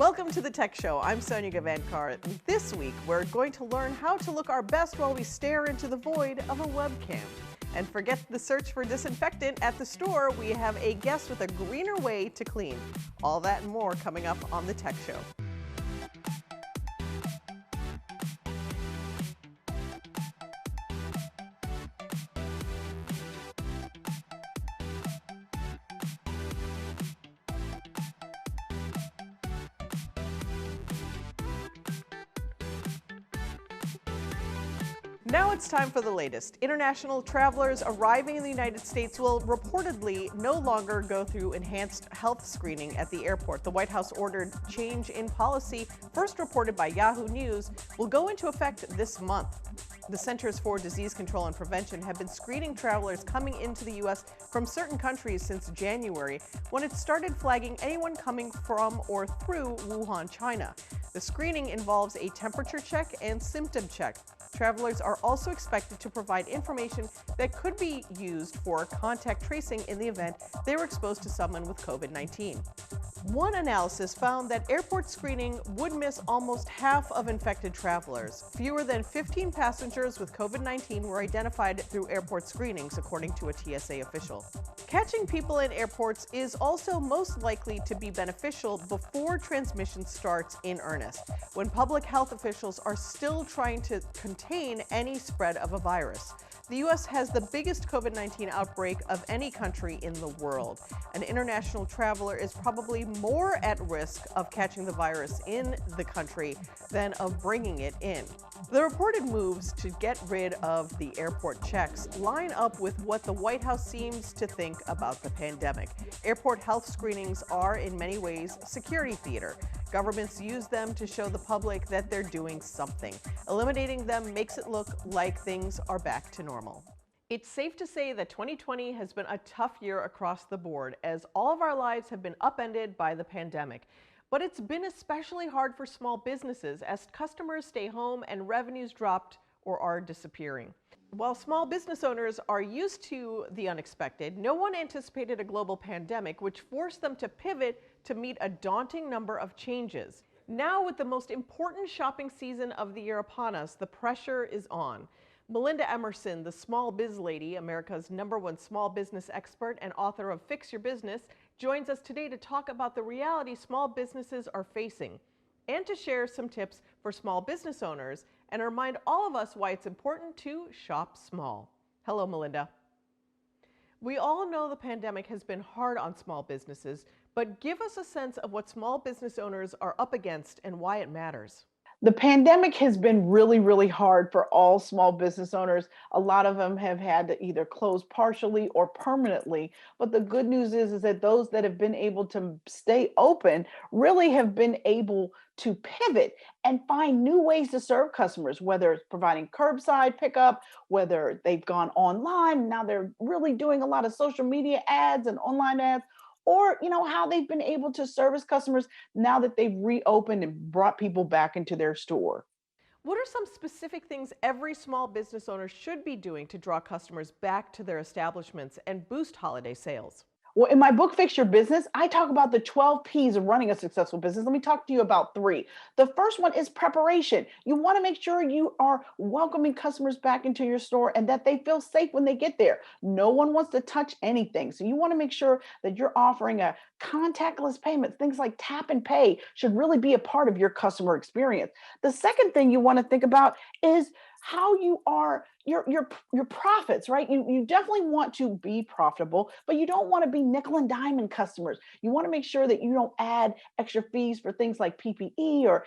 Welcome to the Tech Show. I'm Sonia Gavankar. This week, we're going to learn how to look our best while we stare into the void of a webcam. And forget the search for disinfectant at the store. We have a guest with a greener way to clean. All that and more coming up on the Tech Show. Now it's time for the latest. International travelers arriving in the United States will reportedly no longer go through enhanced health screening at the airport. The White House ordered change in policy, first reported by Yahoo News, will go into effect this month. The Centers for Disease Control and Prevention have been screening travelers coming into the U.S. from certain countries since January, when it started flagging anyone coming from or through Wuhan, China. The screening involves a temperature check and symptom check. Travelers are also expected to provide information that could be used for contact tracing in the event they were exposed to someone with COVID-19. One analysis found that airport screening would miss almost half of infected travelers. Fewer than 15 passengers with COVID-19 were identified through airport screenings, according to a TSA official. Catching people in airports is also most likely to be beneficial before transmission starts in earnest, when public health officials are still trying to contain any spread of a virus. The U.S. has the biggest COVID-19 outbreak of any country in the world. An international traveler is probably more at risk of catching the virus in the country than of bringing it in. The reported moves to get rid of the airport checks line up with what the White House seems to think about the pandemic. Airport health screenings are, in many ways, security theater. Governments use them to show the public that they're doing something. Eliminating them makes it look like things are back to normal. It's safe to say that 2020 has been a tough year across the board, as all of our lives have been upended by the pandemic. But it's been especially hard for small businesses as customers stay home and revenues dropped or are disappearing. While small business owners are used to the unexpected, no one anticipated a global pandemic, which forced them to pivot to meet a daunting number of changes. Now, with the most important shopping season of the year upon us, the pressure is on. Melinda Emerson, the Small Biz Lady, America's #1 small business expert and author of Fix Your Business, joins us today to talk about the reality small businesses are facing and to share some tips for small business owners and remind all of us why it's important to shop small. Hello, Melinda. We all know the pandemic has been hard on small businesses, but give us a sense of what small business owners are up against and why it matters. The pandemic has been really, really hard for all small business owners. A lot of them have had to either close partially or permanently. But the good news is that those that have been able to stay open really have been able to pivot and find new ways to serve customers, whether it's providing curbside pickup, whether they've gone online. Now they're really doing a lot of social media ads and online ads, or how they've been able to service customers now that they've reopened and brought people back into their store. What are some specific things every small business owner should be doing to draw customers back to their establishments and boost holiday sales? Well, in my book, Fix Your Business, I talk about the 12 P's of running a successful business. Let me talk to you about 3. The first one is preparation. You want to make sure you are welcoming customers back into your store and that they feel safe when they get there. No one wants to touch anything. So you want to make sure that you're offering a contactless payment. Things like tap and pay should really be a part of your customer experience. The second thing you want to think about is how you are your profits, right? You definitely want to be profitable, but you don't want to be nickel and diamond customers. You want to make sure that you don't add extra fees for things like PPE or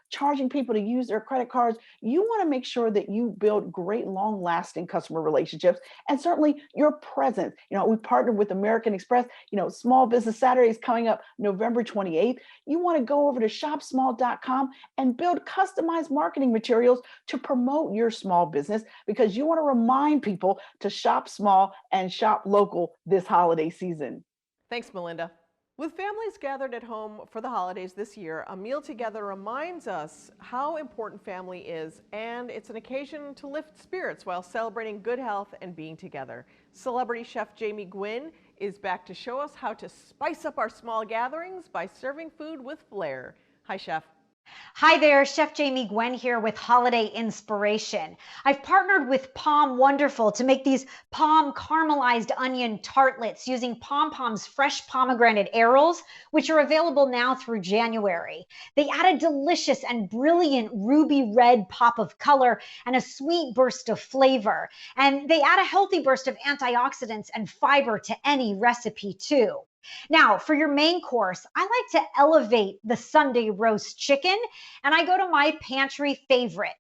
charging people to use their credit cards. You want to make sure that you build great long-lasting customer relationships, and certainly your presence. We partnered with American Express. Small Business Saturday is coming up November 28th. You want to go over to shopsmall.com and build customized marketing materials to promote your small business, because you want to remind people to shop small and shop local this holiday season. Thanks, Melinda. With families gathered at home for the holidays this year, a meal together reminds us how important family is, and it's an occasion to lift spirits while celebrating good health and being together. Celebrity chef Jamie Gwynn is back to show us how to spice up our small gatherings by serving food with flair. Hi, Chef. Hi there, Chef Jamie Gwen here with Holiday Inspiration. I've partnered with Palm Wonderful to make these palm caramelized onion tartlets using Pom Pom's fresh pomegranate arils, which are available now through January. They add a delicious and brilliant ruby red pop of color and a sweet burst of flavor. And they add a healthy burst of antioxidants and fiber to any recipe too. Now, for your main course, I like to elevate the Sunday roast chicken, and I go to my pantry favorite,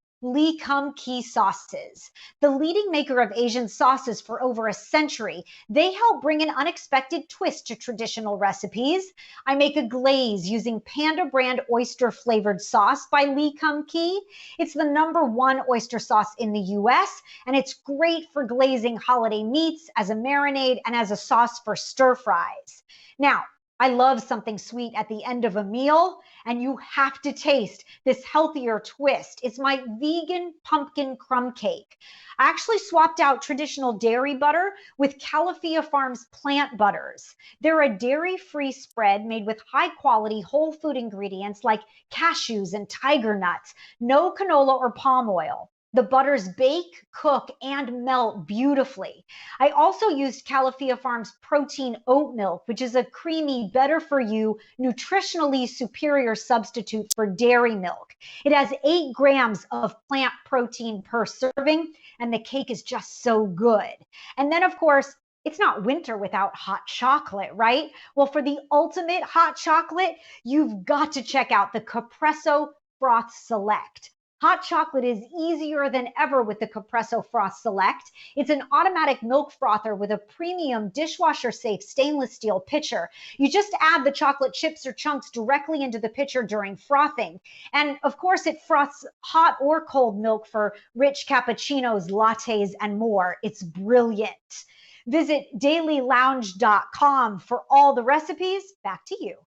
Kum Kee sauces. The leading maker of Asian sauces for over a century, they help bring an unexpected twist to traditional recipes. I make a glaze using Panda brand oyster flavored sauce by Kum Kee. It's the #1 oyster sauce in the US, and it's great for glazing holiday meats, as a marinade, and as a sauce for stir fries. Now, I love something sweet at the end of a meal, and you have to taste this healthier twist. It's my vegan pumpkin crumb cake. I actually swapped out traditional dairy butter with Califia Farms plant butters. They're a dairy-free spread made with high-quality whole food ingredients like cashews and tiger nuts, no canola or palm oil. The butters bake, cook, and melt beautifully. I also used Califia Farms protein oat milk, which is a creamy, better for you, nutritionally superior substitute for dairy milk. It has 8 grams of plant protein per serving, and the cake is just so good. And then, of course, it's not winter without hot chocolate, right? Well, for the ultimate hot chocolate, you've got to check out the Capresso Froth Select. Hot chocolate is easier than ever with the Capresso Froth Select. It's an automatic milk frother with a premium dishwasher-safe stainless steel pitcher. You just add the chocolate chips or chunks directly into the pitcher during frothing. And of course, it froths hot or cold milk for rich cappuccinos, lattes, and more. It's brilliant. Visit dailylounge.com for all the recipes. Back to you.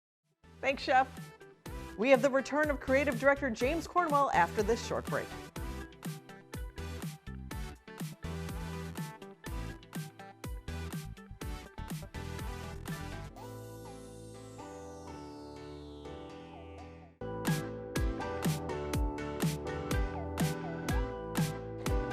Thanks, Chef. We have the return of creative director James Cornwell after this short break.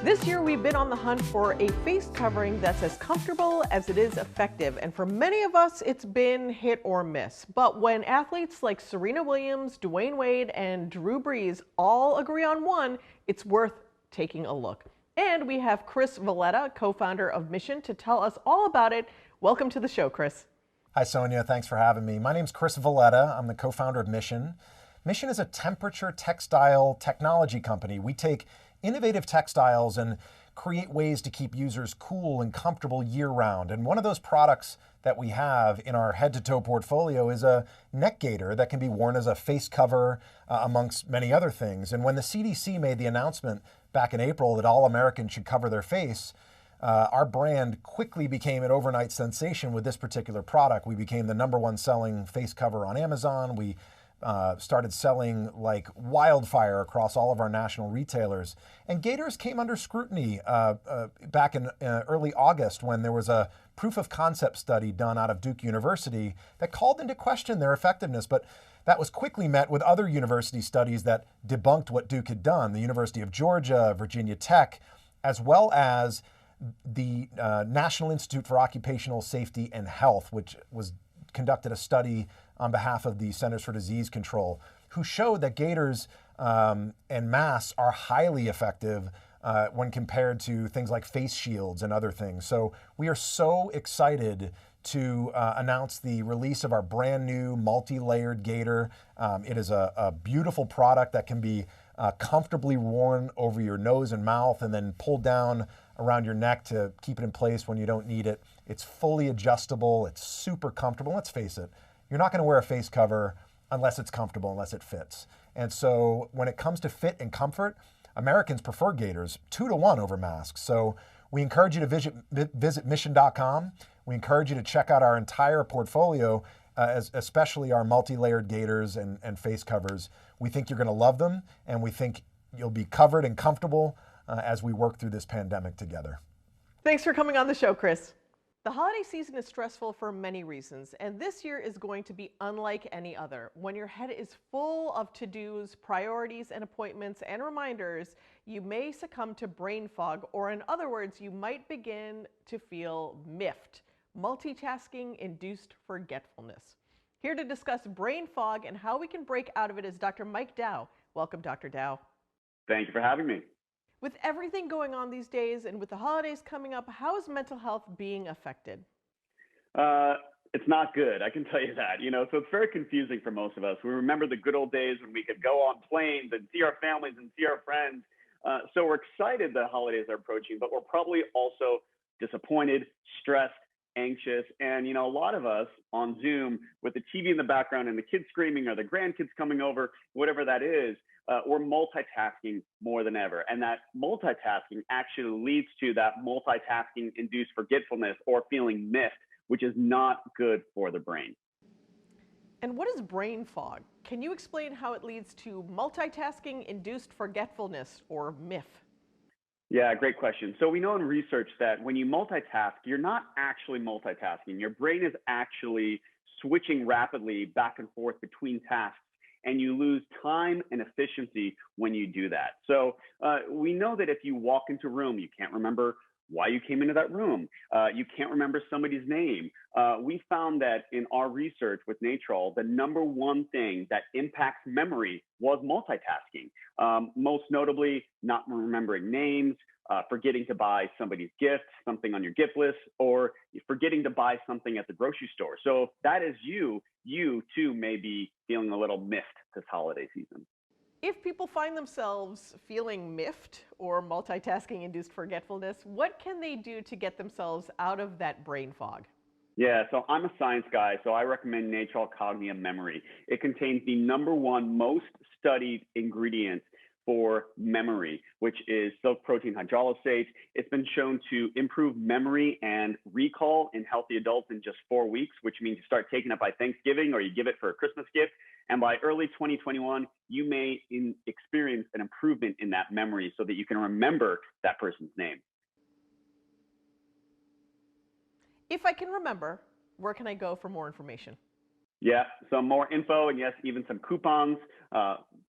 This year, we've been on the hunt for a face covering that's as comfortable as it is effective. And for many of us, it's been hit or miss. But when athletes like Serena Williams, Dwayne Wade, and Drew Brees all agree on one, it's worth taking a look. And we have Chris Valletta, co-founder of Mission, to tell us all about it. Welcome to the show, Chris. Hi, Sonia. Thanks for having me. My name's Chris Valletta. I'm the co-founder of Mission. Mission is a temperature textile technology company. We take innovative textiles and create ways to keep users cool and comfortable year-round. And one of those products that we have in our head-to-toe portfolio is a neck gaiter that can be worn as a face cover, amongst many other things. And when the CDC made the announcement back in April that all Americans should cover their face, our brand quickly became an overnight sensation with this particular product. We became the #1 selling face cover on Amazon. We started selling like wildfire across all of our national retailers. And gaiters came under scrutiny back in early August when there was a proof of concept study done out of Duke University that called into question their effectiveness. But that was quickly met with other university studies that debunked what Duke had done. The University of Georgia, Virginia Tech, as well as the National Institute for Occupational Safety and Health, which conducted a study on behalf of the Centers for Disease Control, who showed that gaiters and masks are highly effective when compared to things like face shields and other things. So we are so excited to announce the release of our brand new multi-layered gaiter. It is a beautiful product that can be comfortably worn over your nose and mouth and then pulled down around your neck to keep it in place when you don't need it. It's fully adjustable. It's super comfortable. Let's face it, you're not going to wear a face cover unless it's comfortable, unless it fits. And so when it comes to fit and comfort, Americans prefer gaiters 2-to-1 over masks. So we encourage you to visit mission.com. We encourage you to check out our entire portfolio, especially our multi-layered gaiters and face covers. We think you're going to love them, and we think you'll be covered and comfortable as we work through this pandemic together. Thanks for coming on the show, Chris. The holiday season is stressful for many reasons, and this year is going to be unlike any other. When your head is full of to-dos, priorities, and appointments and reminders, you may succumb to brain fog, or in other words, you might begin to feel miffed, multitasking-induced forgetfulness. Here to discuss brain fog and how we can break out of it is Dr. Mike Dow. Welcome, Dr. Dow. Thank you for having me. With everything going on these days and with the holidays coming up, how is mental health being affected? It's not good, I can tell you that. So it's very confusing for most of us. We remember the good old days when we could go on planes and see our families and see our friends. So we're excited the holidays are approaching, but we're probably also disappointed, stressed, anxious, and a lot of us on Zoom with the TV in the background and the kids screaming or the grandkids coming over, whatever that is, we're multitasking more than ever. And that multitasking actually leads to that multitasking-induced forgetfulness or feeling miffed, which is not good for the brain. And what is brain fog? Can you explain how it leads to multitasking-induced forgetfulness or MIF? Yeah, great question. So we know in research that when you multitask, you're not actually multitasking. Your brain is actually switching rapidly back and forth between tasks, and you lose time and efficiency when you do that. So we know that if you walk into a room, you can't remember why you came into that room. You can't remember somebody's name. We found that in our research with Natrol, the number one thing that impacts memory was multitasking. Most notably, not remembering names, forgetting to buy somebody's gift, something on your gift list, or forgetting to buy something at the grocery store. So if that is you too may be feeling a little miffed this holiday season. If people find themselves feeling miffed or multitasking-induced forgetfulness, what can they do to get themselves out of that brain fog? Yeah, so I'm a science guy, so I recommend Natrol Cognium Memory. It contains the number one most studied ingredient for memory, which is silk protein hydrolysate. It's been shown to improve memory and recall in healthy adults in just 4 weeks, which means you start taking it by Thanksgiving or you give it for a Christmas gift. And by early 2021, you may experience an improvement in that memory so that you can remember that person's name. If I can remember, where can I go for more information? Yeah, some more info and yes, even some coupons.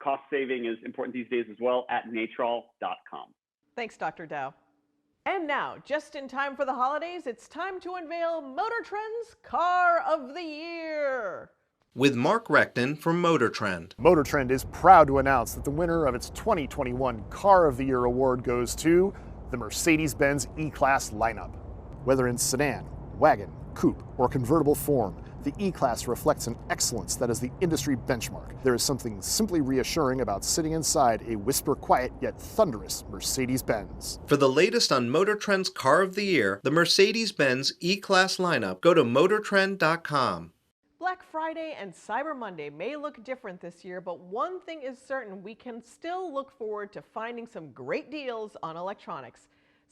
Cost saving is important these days as well at natrol.com. Thanks, Dr. Dow. And now, just in time for the holidays, it's time to unveil Motor Trend's Car of the Year. With Mark Recton from Motor Trend. Motor Trend is proud to announce that the winner of its 2021 Car of the Year award goes to the Mercedes-Benz E-Class lineup. Whether in sedan, wagon, coupe, or convertible form, the E-Class reflects an excellence that is the industry benchmark. There is something simply reassuring about sitting inside a whisper-quiet yet thunderous Mercedes-Benz. For the latest on Motor Trend's Car of the Year, the Mercedes-Benz E-Class lineup, go to motortrend.com. Black Friday and Cyber Monday may look different this year, but one thing is certain: we can still look forward to finding some great deals on electronics.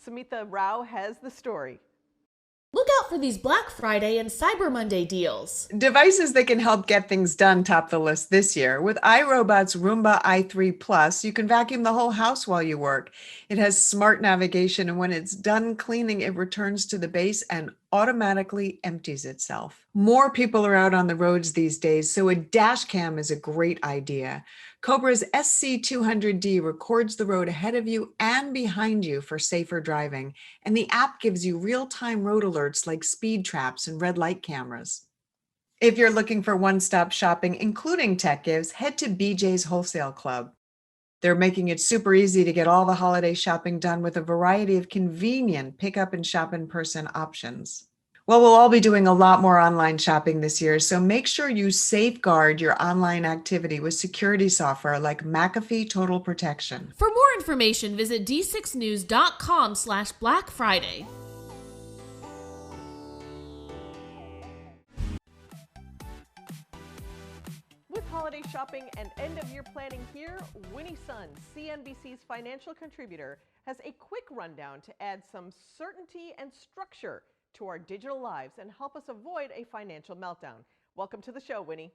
Samita Rao has the story. Look out for these Black Friday and Cyber Monday deals. Devices that can help get things done top the list this year. With iRobot's Roomba i3 Plus, you can vacuum the whole house while you work. It has smart navigation, and when it's done cleaning, it returns to the base and automatically empties itself. More people are out on the roads these days, so a dash cam is a great idea. Cobra's SC200D records the road ahead of you and behind you for safer driving, and the app gives you real-time road alerts like speed traps and red light cameras. If you're looking for one-stop shopping, including tech gives, head to BJ's Wholesale Club. They're making it super easy to get all the holiday shopping done with a variety of convenient pick-up and shop in person options. Well, we'll all be doing a lot more online shopping this year, so make sure you safeguard your online activity with security software like McAfee Total Protection. For more information, visit d6news.com/Black Friday. With holiday shopping and end-of-year planning here, Winnie Sun, CNBC's financial contributor, has a quick rundown to add some certainty and structure to our digital lives and help us avoid a financial meltdown. Welcome to the show, Winnie.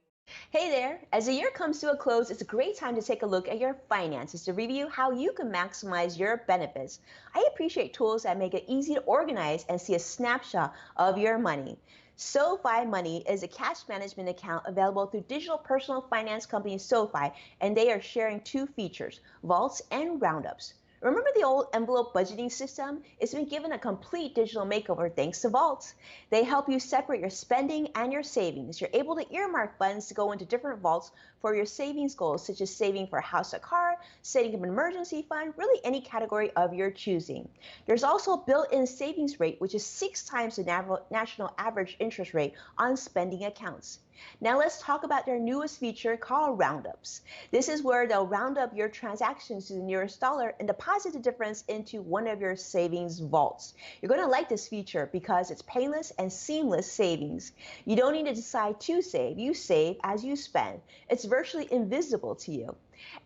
Hey there! As the year comes to a close, it's a great time to take a look at your finances to review how you can maximize your benefits. I appreciate tools that make it easy to organize and see a snapshot of your money. SoFi Money is a cash management account available through digital personal finance company SoFi, and they are sharing two features, vaults and roundups. Remember the old envelope budgeting system? It's been given a complete digital makeover thanks to vaults. They help you separate your spending and your savings. You're able to earmark funds to go into different vaults for your savings goals, such as saving for a house or car, setting up an emergency fund, really any category of your choosing. There's also a built-in savings rate, which is 6 times the national average interest rate on spending accounts. Now let's talk about their newest feature called Roundups. This is where they'll round up your transactions to the nearest dollar and deposit the difference into one of your savings vaults. You're going to like this feature because it's painless and seamless savings. You don't need to decide to save. You save as you spend. It's virtually invisible to you.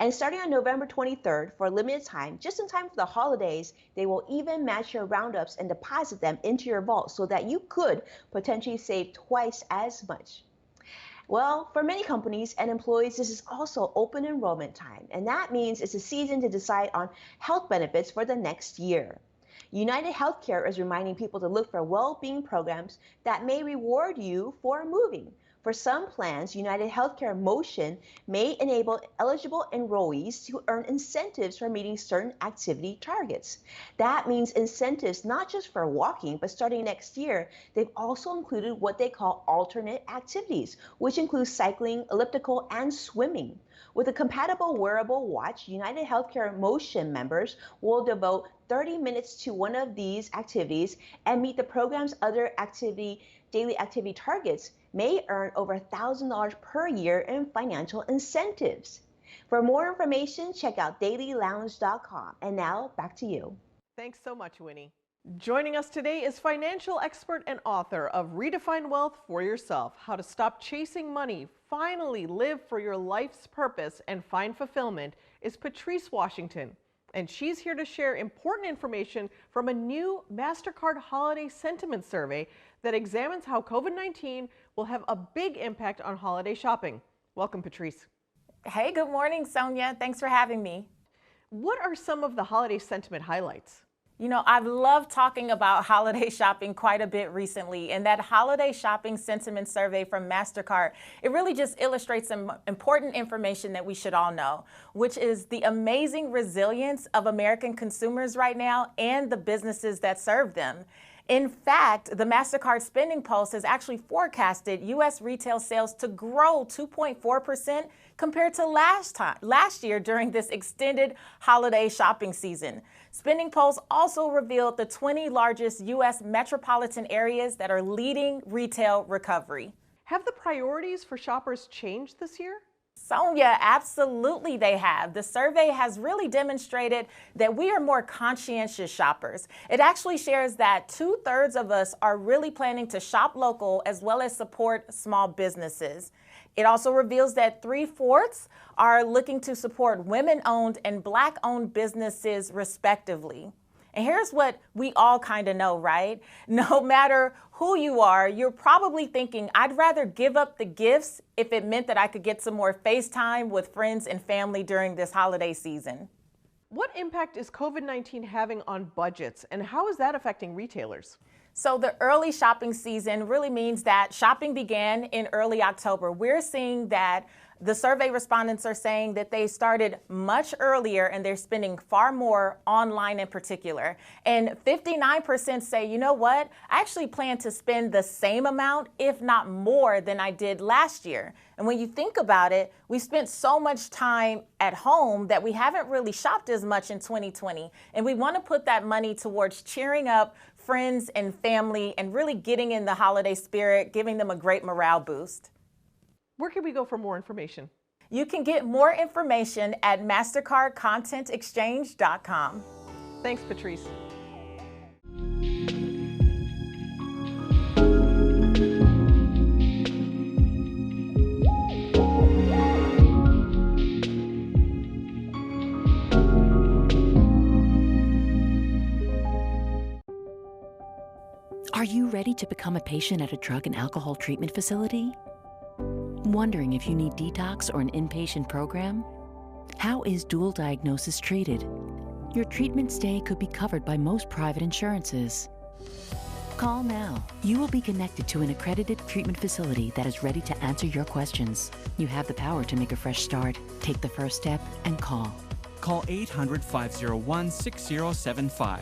And starting on November 23rd, for a limited time, just in time for the holidays, they will even match your roundups and deposit them into your vault so that you could potentially save twice as much. Well, for many companies and employees, this is also open enrollment time, and that means it's a season to decide on health benefits for the next year. United Healthcare is reminding people to look for well-being programs that may reward you for moving. For some plans, United Healthcare Motion may enable eligible enrollees to earn incentives for meeting certain activity targets. That means incentives not just for walking, but starting next year, they've also included what they call alternate activities, which includes cycling, elliptical, and swimming. With a compatible wearable watch, United Healthcare Motion members will devote 30 minutes to one of these activities and meet the program's other daily activity targets, may earn over $1,000 per year in financial incentives. For more information, check out dailylounge.com. And now, back to you. Thanks so much, Winnie. Joining us today is financial expert and author of Redefine Wealth for Yourself, How to Stop Chasing Money, Finally Live for Your Life's Purpose, and Find Fulfillment, is Patrice Washington. And she's here to share important information from a new MasterCard Holiday Sentiment Survey that examines how COVID-19 will have a big impact on holiday shopping. Welcome, Patrice. Hey, good morning, Sonia. Thanks for having me. What are some of the holiday sentiment highlights? You know, I've loved talking about holiday shopping quite a bit recently, and that holiday shopping sentiment survey from MasterCard, it really just illustrates some important information that we should all know, which is the amazing resilience of American consumers right now and the businesses that serve them. In fact, the MasterCard Spending Pulse has actually forecasted U.S. retail sales to grow 2.4% compared to last year during this extended holiday shopping season. Spending Pulse also revealed the 20 largest U.S. metropolitan areas that are leading retail recovery. Have the priorities for shoppers changed this year? Sonia, absolutely they have. The survey has really demonstrated that we are more conscientious shoppers. It actually shares that 2/3 of us are really planning to shop local as well as support small businesses. It also reveals that 3/4 are looking to support women-owned and Black-owned businesses respectively. And here's what we all kind of know, right? No matter who you are, you're probably thinking, I'd rather give up the gifts if it meant that I could get some more FaceTime with friends and family during this holiday season. What impact is COVID-19 having on budgets, and how is that affecting retailers? So the early shopping season really means that shopping began in early October. We're seeing that the survey respondents are saying that they started much earlier and they're spending far more online in particular. And 59% say, you know what, I actually plan to spend the same amount, if not more, than I did last year. And when you think about it, we spent so much time at home that we haven't really shopped as much in 2020. And we want to put that money towards cheering up friends and family and really getting in the holiday spirit, giving them a great morale boost. Where can we go for more information? You can get more information at MasterCardContentExchange.com. Thanks, Patrice. Are you ready to become a patient at a drug and alcohol treatment facility? Wondering if you need detox or an inpatient program? How is dual diagnosis treated? Your treatment stay could be covered by most private insurances. Call now. You will be connected to an accredited treatment facility that is ready to answer your questions. You have the power to make a fresh start. Take the first step and call. Call 800-501-6075.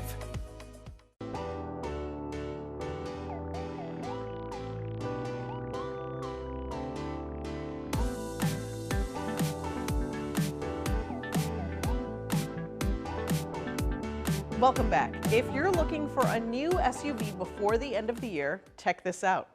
Welcome back. If you're looking for a new SUV before the end of the year, check this out.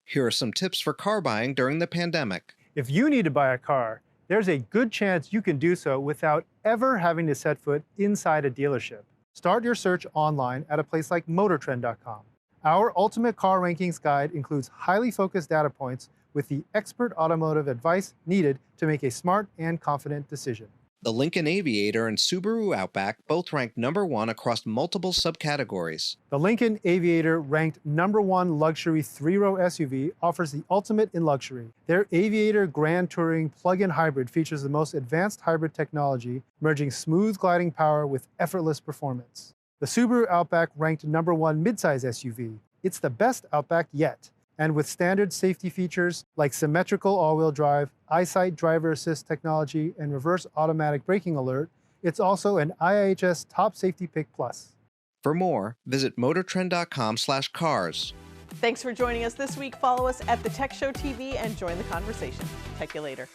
Here are some tips for car buying during the pandemic. If you need to buy a car, there's a good chance you can do so without ever having to set foot inside a dealership. Start your search online at a place like MotorTrend.com. Our Ultimate Car Rankings Guide includes highly focused data points with the expert automotive advice needed to make a smart and confident decision. The Lincoln Aviator and Subaru Outback both ranked #1 across multiple subcategories. The Lincoln Aviator, ranked #1 luxury 3-row SUV, offers the ultimate in luxury. Their Aviator Grand Touring plug-in hybrid features the most advanced hybrid technology, merging smooth gliding power with effortless performance. The Subaru Outback, ranked #1 midsize SUV. It's the best Outback yet. And with standard safety features like symmetrical all-wheel drive, EyeSight driver assist technology, and reverse automatic braking alert, it's also an IIHS Top Safety Pick Plus. For more, visit motortrend.com/cars. Thanks for joining us this week. Follow us at The Tech Show TV and join the conversation. Check you later.